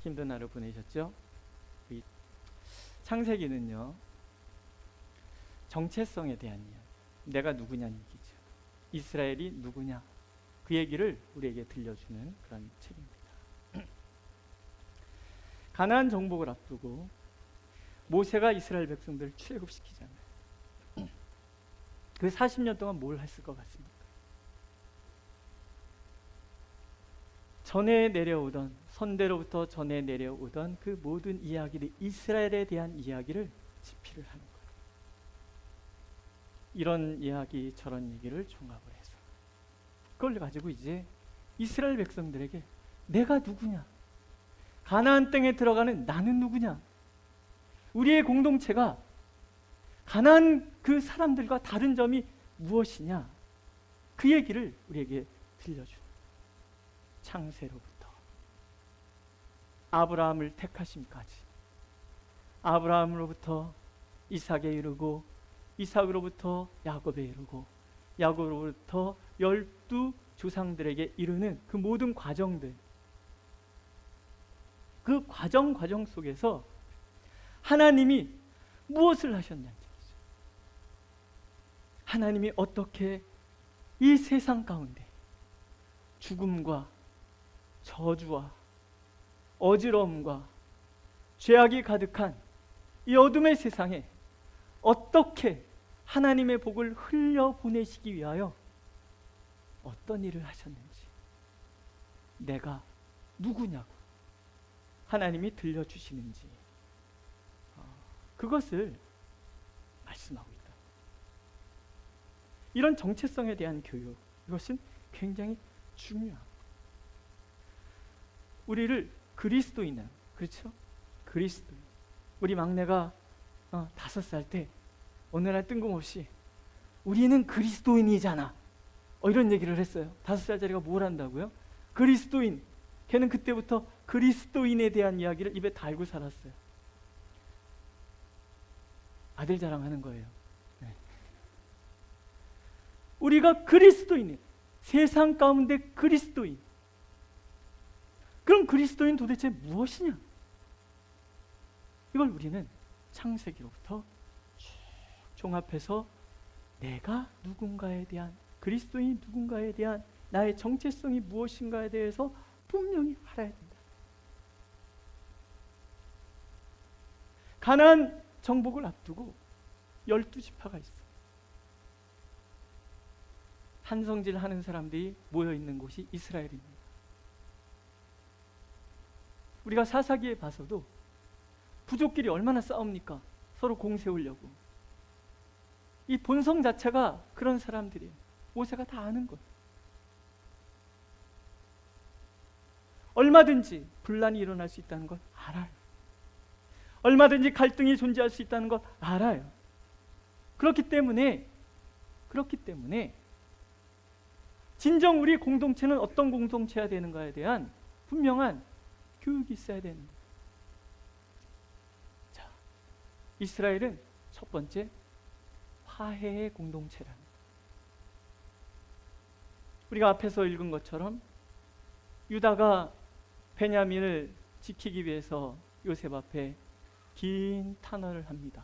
힘든 하루 보내셨죠? 이 창세기는요, 정체성에 대한 이야기, 내가 누구냐는 얘기죠. 이스라엘이 누구냐, 그 얘기를 우리에게 들려주는 그런 책입니다. 가나안 정복을 앞두고 모세가 이스라엘 백성들을 출애굽시키잖아요. 그 40년 동안 뭘 했을 것 같습니까? 전에 내려오던, 선대로부터 전에 내려오던 그 모든 이야기를, 이스라엘에 대한 이야기를 집필을 하는 거예요. 이런 이야기 저런 얘기를 종합을 해서 그걸 가지고 이제 이스라엘 백성들에게 내가 누구냐, 가나안 땅에 들어가는 나는 누구냐, 우리의 공동체가 가나안 그 사람들과 다른 점이 무엇이냐, 그 얘기를 우리에게 들려주는, 창세로부터 아브라함을 택하심까지, 아브라함으로부터 이삭에 이르고, 이삭으로부터 야곱에 이르고, 야곱으로부터 12 조상들에게 이르는 그 모든 과정들, 그 과정 속에서 하나님이 무엇을 하셨냐는 얘기죠. 하나님이 어떻게 이 세상 가운데 죽음과 저주와 어지러움과 죄악이 가득한 이 어둠의 세상에 어떻게 하나님의 복을 흘려보내시기 위하여 어떤 일을 하셨는지, 내가 누구냐고 하나님이 들려주시는지, 그것을 말씀하고 있다. 이런 정체성에 대한 교육, 이것은 굉장히 중요합니다. 우리를 그리스도인은, 그렇죠? 그리스도인. 우리 막내가 5살 때 어느 날 뜬금없이 우리는 그리스도인이잖아, 이런 얘기를 했어요. 5살짜리가 뭘 한다고요? 그리스도인. 걔는 그때부터 그리스도인에 대한 이야기를 입에 달고 살았어요. 아들 자랑하는 거예요. 네. 우리가 그리스도인이에요. 세상 가운데 그리스도인. 그럼 그리스도인 도대체 무엇이냐? 이걸 우리는 창세기로부터 쭉 종합해서 내가 누군가에 대한, 그리스도인이 누군가에 대한 나의 정체성이 무엇인가에 대해서 분명히 알아야 된다. 가나안 정복을 앞두고 12지파가 있어. 한성질 하는 사람들이 모여있는 곳이 이스라엘입니다. 우리가 사사기에 봐서도 부족끼리 얼마나 싸웁니까? 서로 공 세우려고. 이 본성 자체가 그런 사람들이에요. 모세가 다 아는 거예요. 얼마든지 분란이 일어날 수 있다는 걸 알아요. 얼마든지 갈등이 존재할 수 있다는 걸 알아요. 그렇기 때문에 진정 우리 공동체는 어떤 공동체가 되는가에 대한 분명한 교육이 있어야 되는 거예요. 자, 이스라엘은 첫 번째 화해의 공동체랍니다. 우리가 앞에서 읽은 것처럼 유다가 베냐민을 지키기 위해서 요셉 앞에 긴 탄원을 합니다.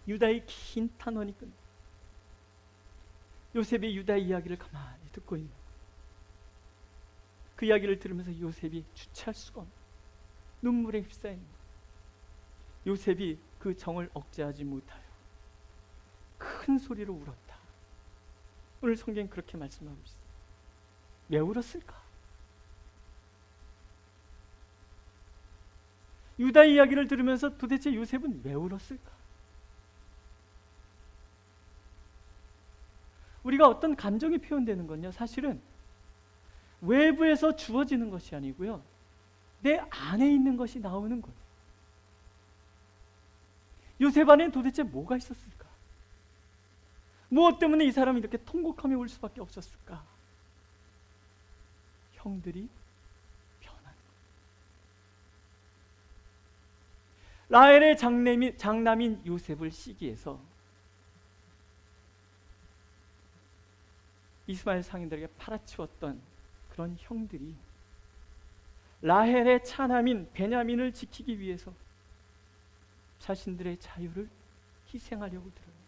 유다의 긴 탄원이 끝나. 요셉이 유다의 이야기를 가만히 듣고 있는 거예요. 그 이야기를 들으면서 요셉이 주체할 수가 없는, 눈물에 휩싸이는 거예요. 요셉이 그 정을 억제하지 못하여 큰 소리로 울었다. 오늘 성경이 그렇게 말씀하고 있어요. 왜 울었을까? 유다 이야기를 들으면서 도대체 요셉은 왜 울었을까? 우리가 어떤 감정이 표현되는 건요, 사실은 외부에서 주어지는 것이 아니고요, 내 안에 있는 것이 나오는 거예요. 요셉 안에 도대체 뭐가 있었을까? 무엇 때문에 이 사람이 이렇게 통곡하며 울 수밖에 없었을까? 형들이 변한 거예요. 라헬의 장남인 요셉을 시기해서 이스마엘 상인들에게 팔아치웠던 그런 형들이 라헬의 차남인 베냐민을 지키기 위해서 자신들의 자유를 희생하려고 들어요.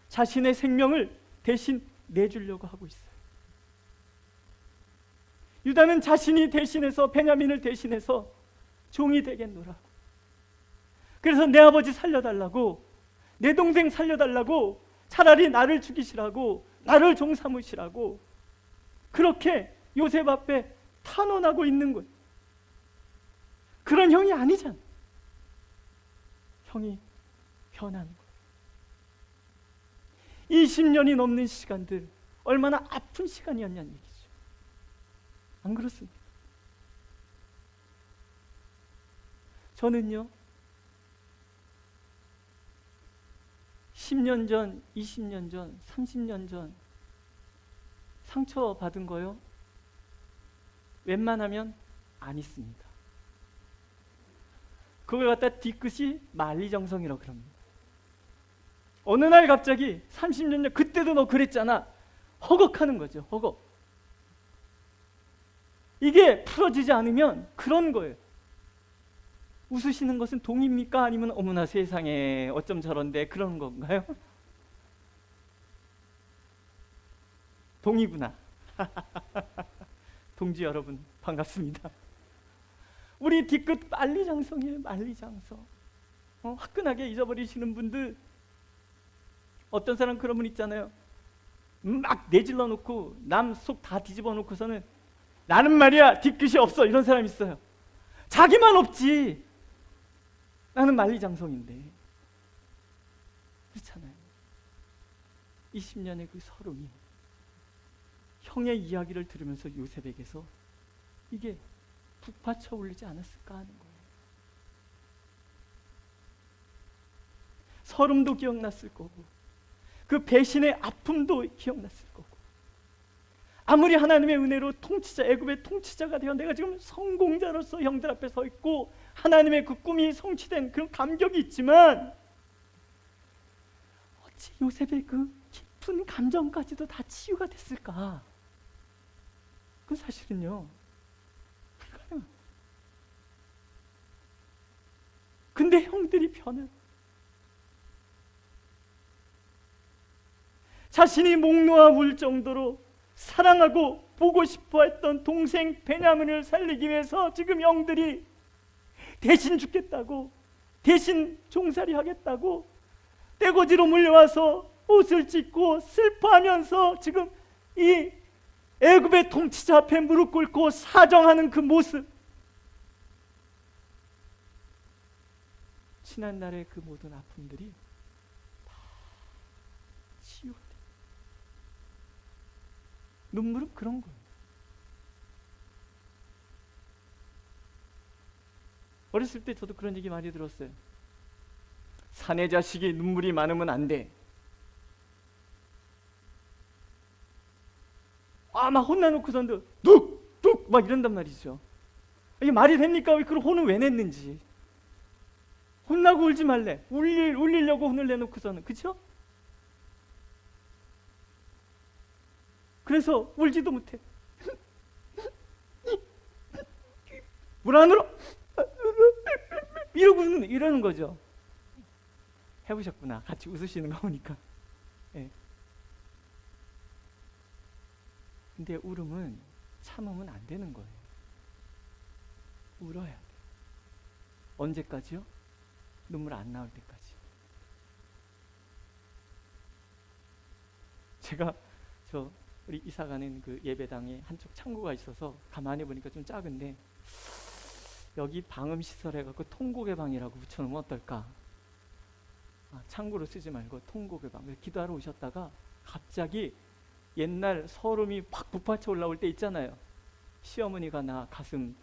자신의 생명을 대신 내주려고 하고 있어요. 유다는 자신이 대신해서, 베냐민을 대신해서 종이 되겠노라. 그래서 내 아버지 살려달라고, 내 동생 살려달라고, 차라리 나를 죽이시라고, 나를 종 삼으시라고 그렇게 요셉 앞에 탄원하고 있는 거예요. 그런 형이 아니잖아. 형이 변하는 거예요. 20년이 넘는 시간들, 얼마나 아픈 시간이었냐는 얘기죠. 안 그렇습니까? 저는요, 10년 전, 20년 전, 30년 전 상처 받은 거요, 웬만하면 안 있습니다. 그걸 갖다 뒤끝이 만리정성이라고 그럽니다. 어느 날 갑자기 30년 전, 그때도 너 그랬잖아, 허걱하는 거죠. 허걱. 이게 풀어지지 않으면 그런 거예요. 웃으시는 것은 동입니까? 아니면 어머나 세상에 어쩜 저런데, 그런 건가요? 동이구나. 동지 여러분 반갑습니다. 우리 뒤끝 만리장성이에요. 만리장성. 화끈하게 잊어버리시는 분들, 어떤 사람 그런 분 있잖아요. 막 내질러 놓고 남 속 다 뒤집어 놓고서는 나는 말이야 뒤끝이 없어, 이런 사람 있어요. 자기만 없지, 나는 만리장성인데. 그렇잖아요. 20년의 그 서름이 형의 이야기를 들으면서 요셉에게서 이게 북받쳐 올리지 않았을까 하는 거예요. 서름도 기억났을 거고, 그 배신의 아픔도 기억났을 거고, 아무리 하나님의 은혜로 통치자, 애굽의 통치자가 되어 내가 지금 성공자로서 형들 앞에 서 있고 하나님의 그 꿈이 성취된 그런 감격이 있지만, 어찌 요셉의 그 깊은 감정까지도 다 치유가 됐을까? 그 사실은요, 불가능합니다. 근데 형들이 변해. 자신이 목 놓아 울 정도로 사랑하고 보고 싶어 했던 동생 베냐민을 살리기 위해서 지금 형들이 대신 죽겠다고, 대신 종살이 하겠다고 떼거지로 몰려와서 옷을 찢고 슬퍼하면서 지금 이 애굽의 통치자 앞에 무릎 꿇고 사정하는 그 모습, 지난날의 그 모든 아픔들이 다 치유가 돼. 눈물은 그런 거예요. 어렸을 때 저도 그런 얘기 많이 들었어요. 사내 자식이 눈물이 많으면 안 돼. 막 혼나놓고서도 뚝뚝 막 이런단 말이죠. 이게 말이 됩니까? 왜 그런 혼을 왜 냈는지. 혼나고 울지 말래. 울리려고 혼을 내놓고서는, 그렇죠? 그래서 울지도 못해. 물 안으로 이러는 거죠. 해보셨구나. 같이 웃으시는 거 보니까. 네. 근데 울음은 참으면 안 되는 거예요. 울어야 돼. 언제까지요? 눈물 안 나올 때까지. 제가 우리 이사 가는 그 예배당에 한쪽 창고가 있어서 가만히 보니까 좀 작은데, 여기 방음 시설 해갖고 통곡의 방이라고 붙여놓으면 어떨까? 창고로 쓰지 말고 통곡의 방. 기도하러 오셨다가 갑자기 옛날 서름이 확 북받쳐 올라올 때 있잖아요. 시어머니가 나 가슴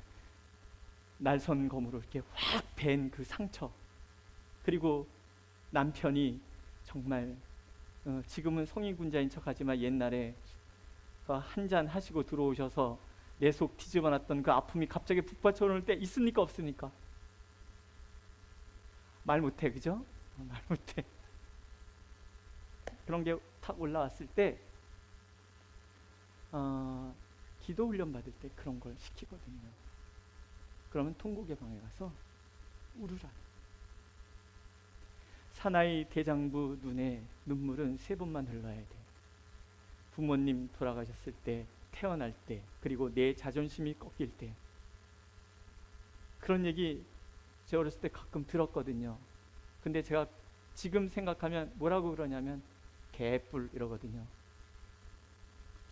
날선검으로 이렇게 확 벤 그 상처, 그리고 남편이 정말 지금은 성인군자인 척하지만 옛날에 한 잔 하시고 들어오셔서 내 속 뒤집어놨던 그 아픔이 갑자기 북받쳐 오를 때 있습니까, 없습니까? 말 못해, 그죠? 말 못해. 그런 게 탁 올라왔을 때 기도 훈련 받을 때 그런 걸 시키거든요. 그러면 통곡의 방에 가서 울으라. 사나이 대장부 눈에 눈물은 3번만 흘러야 돼. 부모님 돌아가셨을 때, 태어날 때, 그리고 내 자존심이 꺾일 때. 그런 얘기 제가 어렸을 때 가끔 들었거든요. 근데 제가 지금 생각하면 뭐라고 그러냐면 개뿔 이러거든요.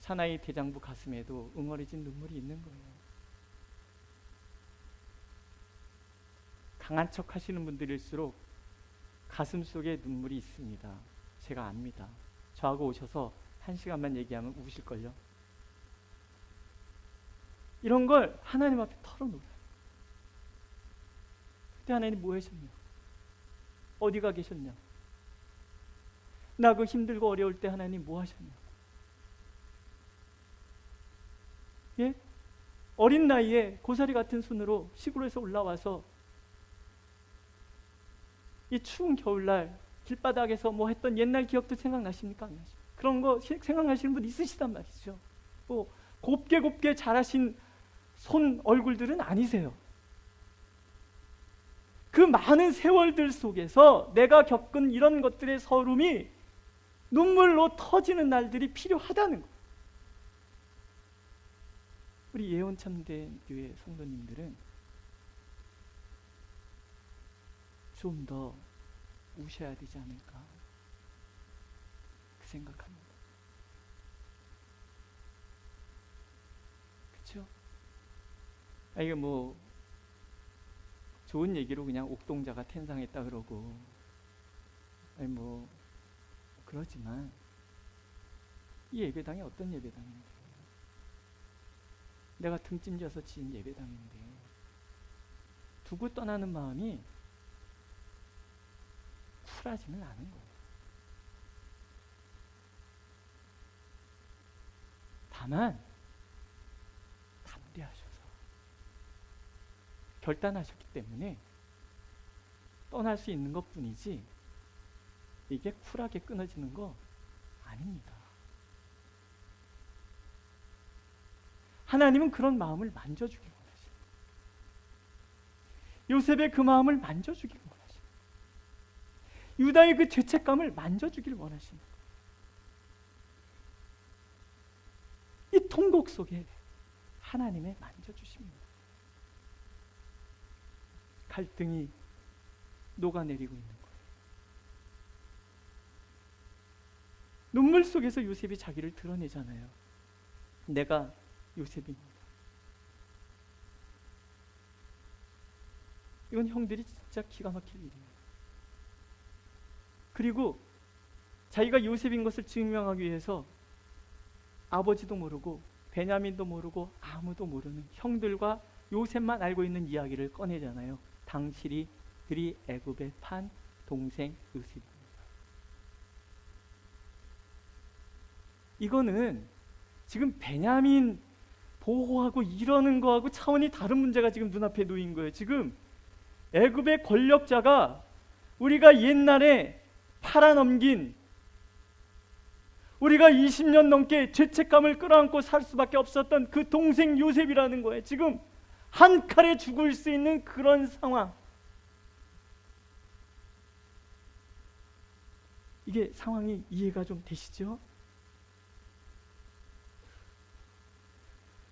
사나이 대장부 가슴에도 응어리진 눈물이 있는 거예요. 강한 척 하시는 분들일수록 가슴 속에 눈물이 있습니다. 제가 압니다. 저하고 오셔서 1시간만 얘기하면 우실걸요. 이런 걸 하나님 앞에 털어놓으라. 그때 하나님 뭐 하셨냐? 어디가 계셨냐? 나 그 힘들고 어려울 때 하나님 뭐 하셨냐? 예? 어린 나이에 고사리 같은 손으로 시골에서 올라와서 이 추운 겨울날 길바닥에서 뭐 했던 옛날 기억도 생각나십니까? 안 나십니까? 그런 거 생각나시는 분 있으시단 말이죠. 뭐 곱게 자라신 손 얼굴들은 아니세요. 그 많은 세월들 속에서 내가 겪은 이런 것들의 서름이 눈물로 터지는 날들이 필요하다는 거예요. 우리 예언참된 성도님들은 좀 더 우셔야 되지 않을까 그 생각합니다. 그렇죠? 이게 뭐 좋은 얘기로 그냥 옥동자가 텐상했다 그러고 뭐 그러지만 이 예배당이 어떤 예배당인데, 내가 등짐져서 지은 예배당인데 두고 떠나는 마음이 쿨하지는 않은 거예요. 다만 담대하셔서 결단하셨기 때문에 떠날 수 있는 것뿐이지 이게 쿨하게 끊어지는 거 아닙니다. 하나님은 그런 마음을 만져주길 원하십니다. 요셉의 그 마음을 만져주길 원하십니다. 유다의 그 죄책감을 만져주길 원하십니다. 이 통곡 속에 하나님의 만져주십니다. 갈등이 녹아내리고 있는 거예요. 눈물 속에서 요셉이 자기를 드러내잖아요. 내가 요셉입니다. 이건 형들이 진짜 기가 막힐 일이에요. 그리고 자기가 요셉인 것을 증명하기 위해서 아버지도 모르고 베냐민도 모르고 아무도 모르는 형들과 요셉만 알고 있는 이야기를 꺼내잖아요. 당신들이 애굽에 판 동생 요셉입니다. 이거는 지금 베냐민 보호하고 이러는 거하고 차원이 다른 문제가 지금 눈앞에 놓인 거예요. 지금 애굽의 권력자가 우리가 옛날에 팔아넘긴, 우리가 20년 넘게 죄책감을 끌어안고 살 수밖에 없었던 그 동생 요셉이라는 거예요. 지금 한 칼에 죽을 수 있는 그런 상황. 이게 상황이 이해가 좀 되시죠?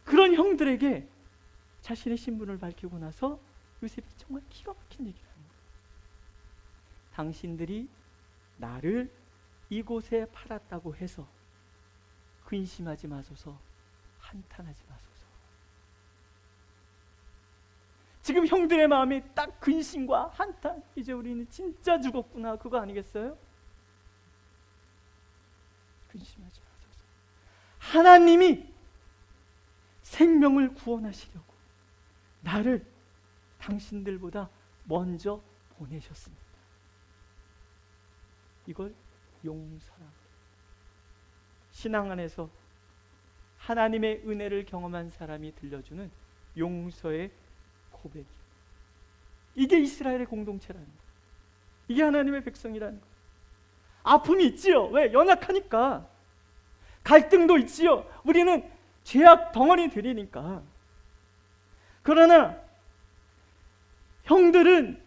그런 형들에게 자신의 신분을 밝히고 나서 요셉이 정말 기가 막힌 얘기를 하는 거예요. 당신들이 나를 이곳에 팔았다고 해서 근심하지 마소서, 한탄하지 마소서. 지금 형들의 마음에 딱 근심과 한탄, 이제 우리는 진짜 죽었구나, 그거 아니겠어요? 근심하지 마소서. 하나님이 생명을 구원하시려고 나를 당신들보다 먼저 보내셨습니다. 이걸 용서라. 신앙 안에서 하나님의 은혜를 경험한 사람이 들려주는 용서의 고백이에요. 이게 이스라엘의 공동체라는 거예요. 이게 하나님의 백성이라는 거예요. 아픔이 있지요. 왜? 연약하니까. 갈등도 있지요. 우리는 죄악 덩어리들이니까. 그러나 형들은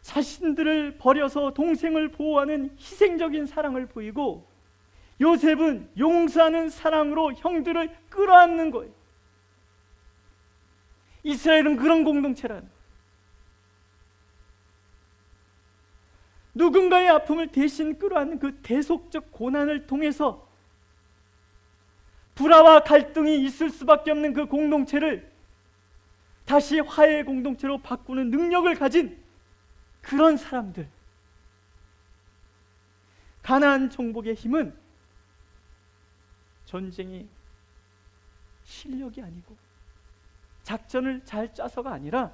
자신들을 버려서 동생을 보호하는 희생적인 사랑을 보이고, 요셉은 용서하는 사랑으로 형들을 끌어안는 거예요. 이스라엘은 그런 공동체라는 거예요. 누군가의 아픔을 대신 끌어안는 그 대속적 고난을 통해서 불화와 갈등이 있을 수밖에 없는 그 공동체를 다시 화해의 공동체로 바꾸는 능력을 가진 그런 사람들. 가나안 정복의 힘은 전쟁이 실력이 아니고 작전을 잘 짜서가 아니라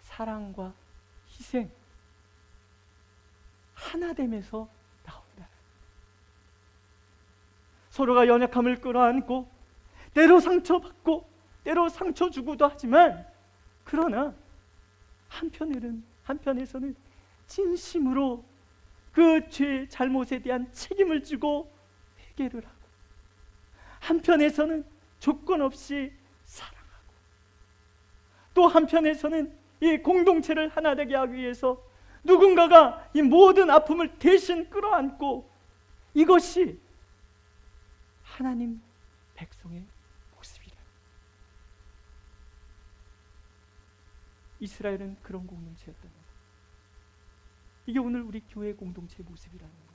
사랑과 희생, 하나됨에서 나온다. 서로가 연약함을 끌어안고 때로 상처받고 때로 상처 주고도 하지만, 그러나 한편에서는 진심으로 그 죄 잘못에 대한 책임을 지고 회개를 하고, 한편에서는 조건 없이 사랑하고, 또 한편에서는 이 공동체를 하나 되게 하기 위해서 누군가가 이 모든 아픔을 대신 끌어안고, 이것이 하나님 백성의 모습이라. 이스라엘은 그런 공동체였다는 거예요. 이게 오늘 우리 교회 공동체의 모습이라는 거예요.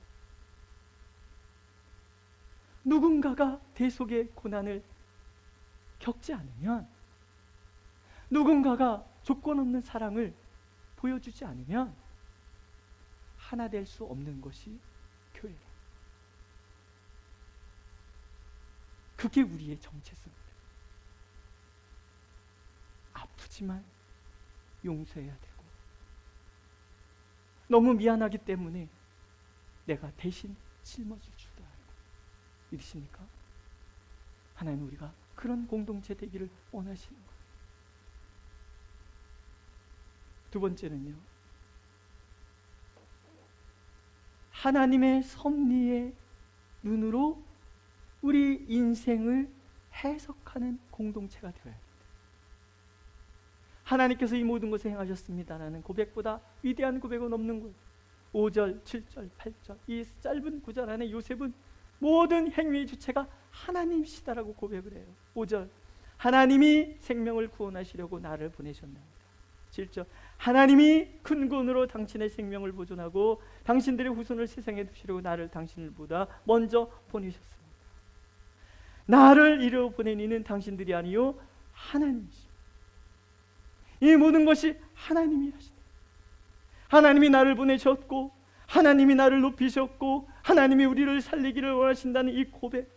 누군가가 대속의 고난을 겪지 않으면, 누군가가 조건 없는 사랑을 보여주지 않으면 하나 될 수 없는 것이 교회다. 그게 우리의 정체성이다. 아프지만 용서해야 되고, 너무 미안하기 때문에 내가 대신 짊어질 줄도 알고. 믿으십니까? 하나님, 우리가 그런 공동체 되기를 원하시는 거예요. 두 번째는요, 하나님의 섭리의 눈으로 우리 인생을 해석하는 공동체가 되어야 합니다. 하나님께서 이 모든 것을 행하셨습니다라는 고백보다 위대한 고백은 없는 거예요. 5절, 7절, 8절 이 짧은 구절 안에 요셉은 모든 행위의 주체가 하나님이시다라고 고백을 해요. 5절, 하나님이 생명을 구원하시려고 나를 보내셨나이다. 7절, 하나님이 큰 구원으로 당신의 생명을 보존하고 당신들의 후손을 세상에 두시려고 나를 당신들보다 먼저 보내셨습니다. 나를 이루어 보낸 이는 당신들이 아니요 하나님이십니다. 이 모든 것이 하나님이 하신다. 하나님이 나를 보내셨고, 하나님이 나를 높이셨고, 하나님이 우리를 살리기를 원하신다는 이 고백,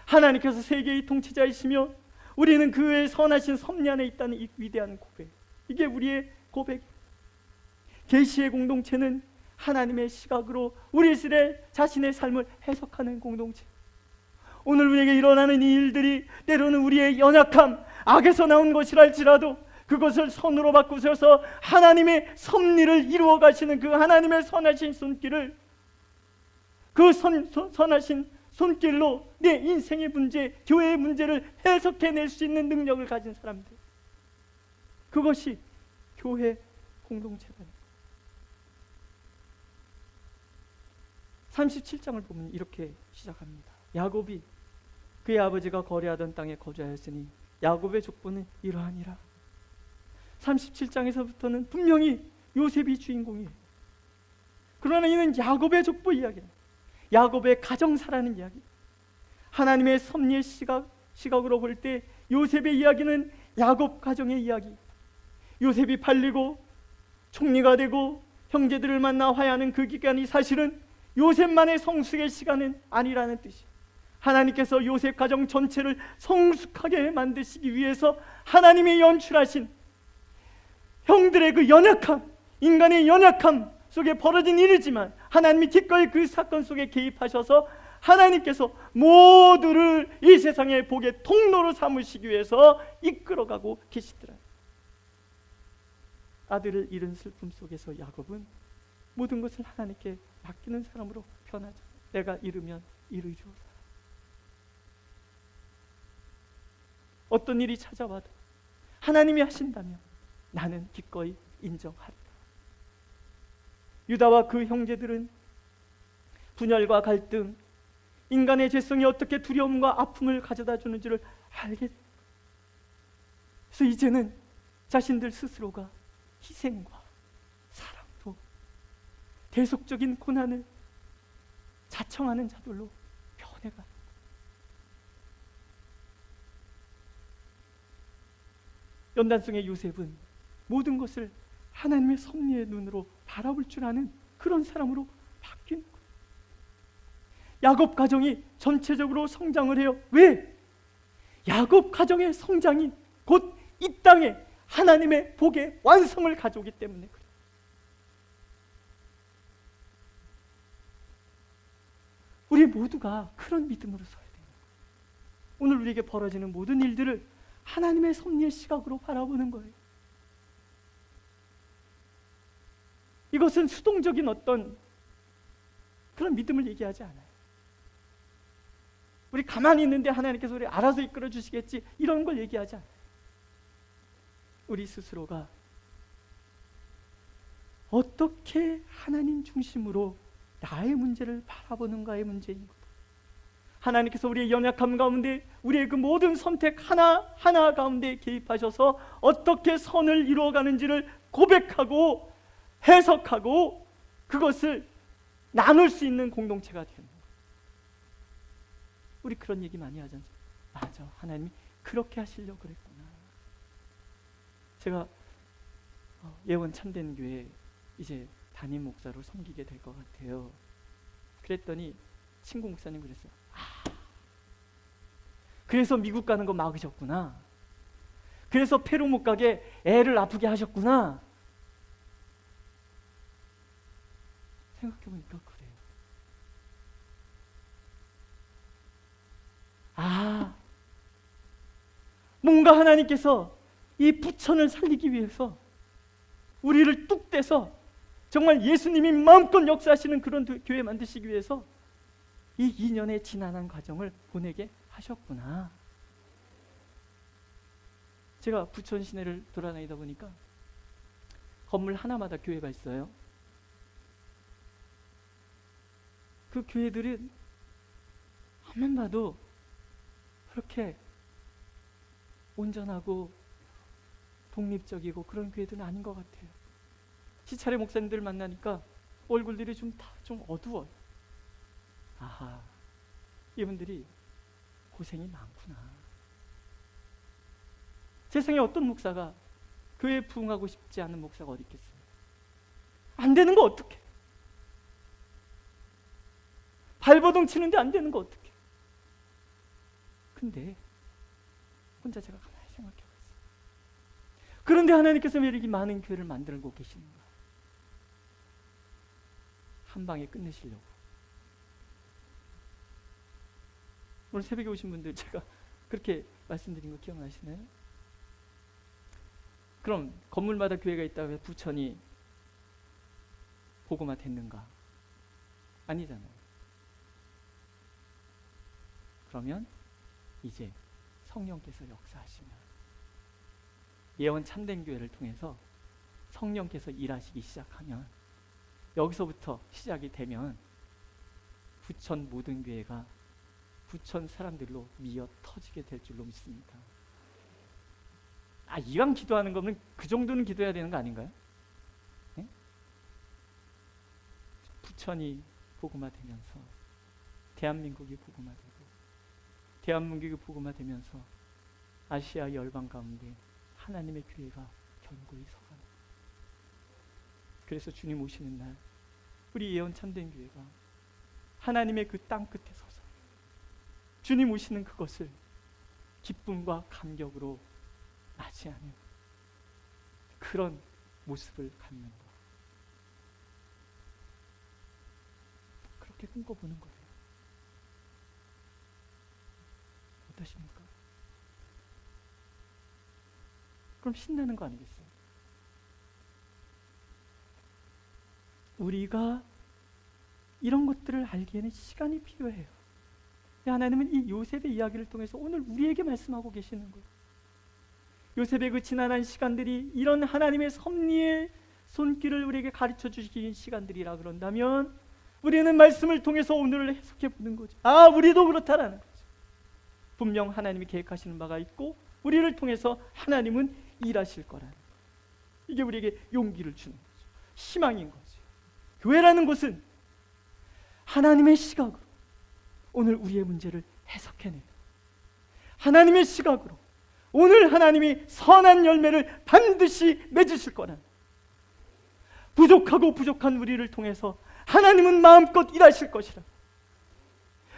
하나님께서 세계의 통치자이시며 우리는 그의 선하신 섭리 안에 있다는 이 위대한 고백, 이게 우리의 고백. 계시의 공동체는 하나님의 시각으로 우리 자신의 삶을 해석하는 공동체. 오늘 우리에게 일어나는 이 일들이 때로는 우리의 연약함, 악에서 나온 것이라 할지라도 그것을 선으로 바꾸셔서 하나님의 섭리를 이루어 가시는 그 하나님의 선하신 손길을, 그 선하신 손길로 내 인생의 문제, 교회의 문제를 해석해낼 수 있는 능력을 가진 사람들, 그것이 교회 공동체다. 37장을 보면 이렇게 시작합니다. 야곱이 그의 아버지가 거래하던 땅에 거주하였으니 야곱의 족보는 이러하니라. 37장에서부터는 분명히 요셉이 주인공이에요. 그러나 이는 야곱의 족보 이야기다. 야곱의 가정사라는 이야기. 하나님의 섭리의 시각으로 볼 때 요셉의 이야기는 야곱 가정의 이야기. 요셉이 팔리고 총리가 되고 형제들을 만나 화해하는 그 기간이 사실은 요셉만의 성숙의 시간은 아니라는 뜻이에요. 하나님께서 요셉 가정 전체를 성숙하게 만드시기 위해서 하나님이 연출하신 형들의 그 연약함, 인간의 연약함 속에 벌어진 일이지만 하나님이 기꺼이 그 사건 속에 개입하셔서 하나님께서 모두를 이 세상의 복의 통로로 삼으시기 위해서 이끌어가고 계시더라. 아들을 잃은 슬픔 속에서 야곱은 모든 것을 하나님께 맡기는 사람으로 변하죠. 내가 잃으면 이루리로다. 어떤 일이 찾아와도 하나님이 하신다면 나는 기꺼이 인정하리라. 유다와 그 형제들은 분열과 갈등, 인간의 죄성이 어떻게 두려움과 아픔을 가져다 주는지를 알게 돼요. 그래서 이제는 자신들 스스로가 희생과 사랑으로 대속적인 고난을 자청하는 자들로 변해가. 연단성의 요셉은 모든 것을 하나님의 섭리의 눈으로 바라볼 줄 아는 그런 사람으로 바뀌는 거예요. 야곱 가정이 전체적으로 성장을 해요. 왜? 야곱 가정의 성장이 곧 이 땅에 하나님의 복의 완성을 가져오기 때문에 그래요. 우리 모두가 그런 믿음으로 서야 돼요. 오늘 우리에게 벌어지는 모든 일들을 하나님의 섭리의 시각으로 바라보는 거예요. 이것은 수동적인 어떤 그런 믿음을 얘기하지 않아요. 우리 가만히 있는데 하나님께서 우리 알아서 이끌어 주시겠지, 이런 걸 얘기하지 않아요. 우리 스스로가 어떻게 하나님 중심으로 나의 문제를 바라보는가의 문제인 것. 하나님께서 우리의 연약함 가운데 우리의 그 모든 선택 하나하나 가운데 개입하셔서 어떻게 선을 이루어가는지를 고백하고 해석하고 그것을 나눌 수 있는 공동체가 되는 거예요. 우리 그런 얘기 많이 하잖아요. 맞아, 하나님이 그렇게 하시려고 그랬구나. 제가 예원 참된 교회 이제 담임 목사로 섬기게 될 것 같아요. 그랬더니 친구 목사님 그랬어요. 그래서 미국 가는 거 막으셨구나. 그래서 페루 못 가게 애를 아프게 하셨구나. 생각해보니까 그래요. 뭔가 하나님께서 이 부천을 살리기 위해서 우리를 뚝 떼서 정말 예수님이 마음껏 역사하시는 그런 교회 만드시기 위해서 이 2년의 지난한 과정을 보내게 하셨구나. 제가 부천 시내를 돌아다니다 보니까 건물 하나마다 교회가 있어요. 그 교회들은 한번 봐도 그렇게 온전하고 독립적이고 그런 교회들은 아닌 것 같아요. 시찰의 목사님들 만나니까 얼굴들이 좀 어두워요. 아하, 이분들이 고생이 많구나. 세상에 어떤 목사가 교회에 부응하고 싶지 않은 목사가 어디 있겠어요? 안 되는 거 어떡해? 발버둥 치는데 안 되는 거 어떡해? 근데 혼자 제가 가만히 생각해봤어요. 그런데 하나님께서 왜 이렇게 많은 교회를 만들고 계시는가? 한 방에 끝내시려고. 오늘 새벽에 오신 분들 제가 그렇게 말씀드린 거 기억나시나요? 그럼 건물마다 교회가 있다고 해서 부천이 복음화 됐는가? 아니잖아요. 그러면 이제 성령께서 역사하시면 예언 참된 교회를 통해서 성령께서 일하시기 시작하면 여기서부터 시작이 되면 부천 모든 교회가 부천 사람들로 미어 터지게 될 줄로 믿습니다. 이왕 기도하는 거면 그 정도는 기도해야 되는 거 아닌가요? 네? 부천이 복음화되면서 대한민국이 복음화되고 대한민국이 복음화되면서 아시아 열방 가운데 하나님의 교회가 견고히 서가는. 그래서 주님 오시는 날 우리 예언 참된 교회가 하나님의 그 땅 끝에 서서 주님 오시는 그것을 기쁨과 감격으로 맞이하는 그런 모습을 갖는 것. 그렇게 꿈꿔보는 거예요. 어떠십니까? 그럼 신나는 거 아니겠어요? 우리가 이런 것들을 알기에는 시간이 필요해요. 하나님은 이 요셉의 이야기를 통해서 오늘 우리에게 말씀하고 계시는 거예요. 요셉의 그 지난한 시간들이 이런 하나님의 섭리의 손길을 우리에게 가르쳐 주시는 시간들이라 그런다면 우리는 말씀을 통해서 오늘을 해석해 보는 거죠. 아, 우리도 그렇다라는 거죠. 분명 하나님이 계획하시는 바가 있고 우리를 통해서 하나님은 일하실 거라는 거예요. 이게 우리에게 용기를 주는 거죠. 희망인 거죠. 교회라는 곳은 하나님의 시각으로 오늘 우리의 문제를 해석해내는, 하나님의 시각으로 오늘 하나님이 선한 열매를 반드시 맺으실 거라는, 부족하고 부족한 우리를 통해서 하나님은 마음껏 일하실 것이라.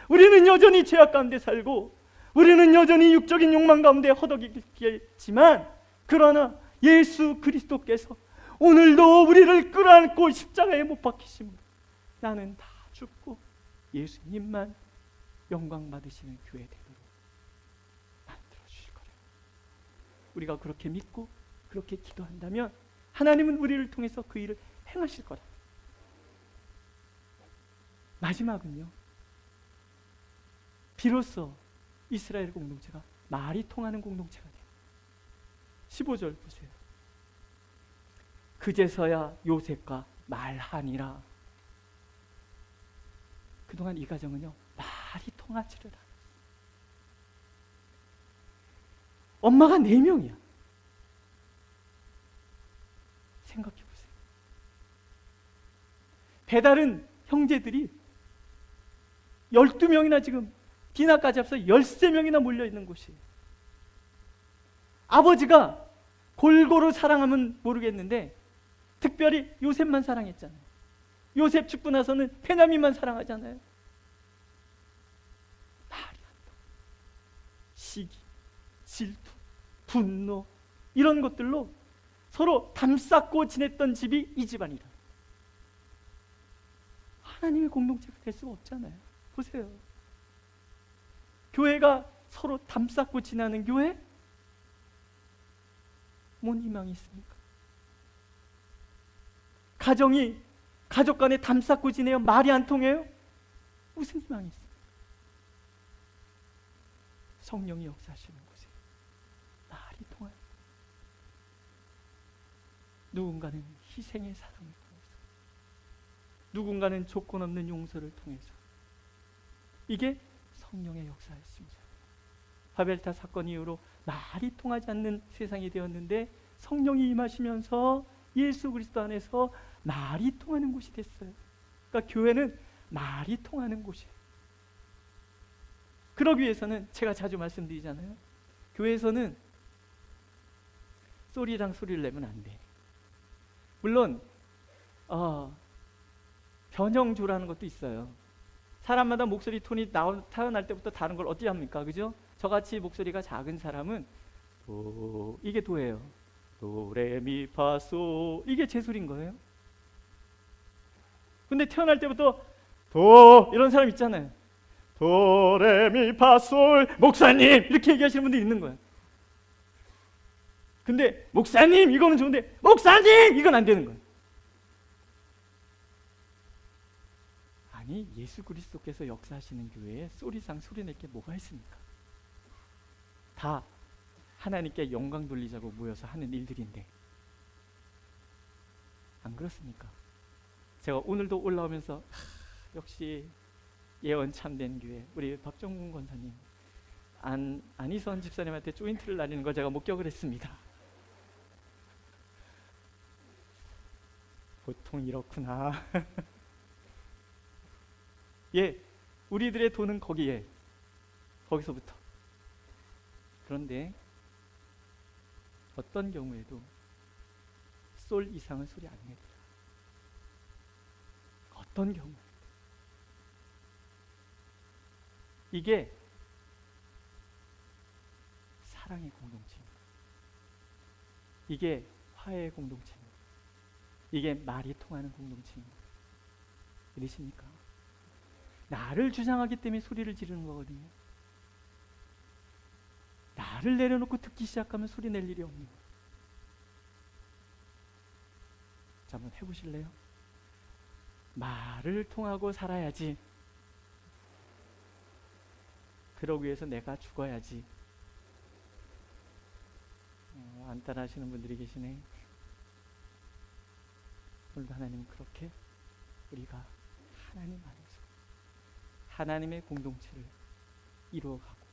우리는 여전히 죄악 가운데 살고 우리는 여전히 육적인 욕망 가운데 허덕이겠지만, 그러나 예수 그리스도께서 오늘도 우리를 끌어안고 십자가에 못 박히심으로 나는 다 죽고 예수님만 영광 받으시는 교회 되도록 만들어 주실 거예요. 우리가 그렇게 믿고 그렇게 기도한다면 하나님은 우리를 통해서 그 일을 행하실 거라. 마지막은요, 비로소 이스라엘 공동체가 말이 통하는 공동체가 돼요. 15절 보세요. 그제서야 요셉과 말하니라. 그동안 이 가정은요, 말이 통하지를 않았어요. 엄마가 4명이야. 생각해 보세요. 배다른 형제들이 12명이나 지금 디나까지 합쳐 13명이나 몰려있는 곳이에요. 아버지가 골고루 사랑하면 모르겠는데 특별히 요셉만 사랑했잖아요. 요셉 죽고 나서는 베냐민만 사랑하잖아요. 말이 안 통해. 시기, 질투, 분노 이런 것들로 서로 담쌓고 지냈던 집이 이 집안이다. 하나님의 공동체가 될 수가 없잖아요. 보세요. 교회가 서로 담쌓고 지내는 교회? 뭔 희망이 있습니까? 가정이 가족 간에 담쌓고 지내요? 말이 안 통해요? 무슨 희망이 있습니까? 성령이 역사하시는 곳에 말이 통해요. 누군가는 희생의 사랑을 통해서, 누군가는 조건 없는 용서를 통해서, 이게 성령의 역사였습니다. 바벨탑 사건 이후로 말이 통하지 않는 세상이 되었는데 성령이 임하시면서 예수 그리스도 안에서 말이 통하는 곳이 됐어요. 그러니까 교회는 말이 통하는 곳이에요. 그러기 위해서는 제가 자주 말씀드리잖아요. 교회에서는 소리랑 소리를 내면 안 돼. 물론 변형조라는 것도 있어요. 사람마다 목소리 톤이 타어날 때부터 다른 걸 어떻게 합니까? 그죠? 저같이 목소리가 작은 사람은 도, 이게 도예요. 도레미파소, 이게 제 소리인 거예요. 근데 태어날 때부터 도 이런 사람 있잖아요. 도레미파솔 목사님 이렇게 얘기하시는 분들이 있는 거예요. 근데 목사님 이거는 좋은데 목사님 이건 안 되는 거예요. 아니, 예수 그리스도께서 역사하시는 교회에 소리상 소리 낼 게 뭐가 있습니까? 다 하나님께 영광 돌리자고 모여서 하는 일들인데 안 그렇습니까? 제가 오늘도 올라오면서 역시 예언 참된 교회 우리 박정군 권사님, 안희선 집사님한테 조인트를 나뉘는 걸 제가 목격을 했습니다. 보통 이렇구나. 예, 우리들의 돈은 거기서부터. 그런데 어떤 경우에도 솔 이상은 소리 안 내더라. 어떤 경우 이게 사랑의 공동체입니다. 이게 화해의 공동체입니다. 이게 말이 통하는 공동체입니다. 믿으십니까? 나를 주장하기 때문에 소리를 지르는 거거든요. 나를 내려놓고 듣기 시작하면 소리 낼 일이 없는 거예요. 자, 한번 해보실래요? 말을 통하고 살아야지. 그러기 위해서 내가 죽어야지. 안 따라하시는 분들이 계시네. 오늘도 하나님은 그렇게 우리가 하나님 안에서 하나님의 공동체를 이루어가고,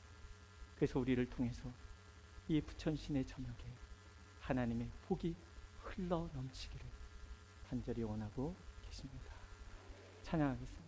그래서 우리를 통해서 이 부천신의 저녁에 하나님의 복이 흘러 넘치기를 간절히 원하고 계십니다. 찬양하겠습니다.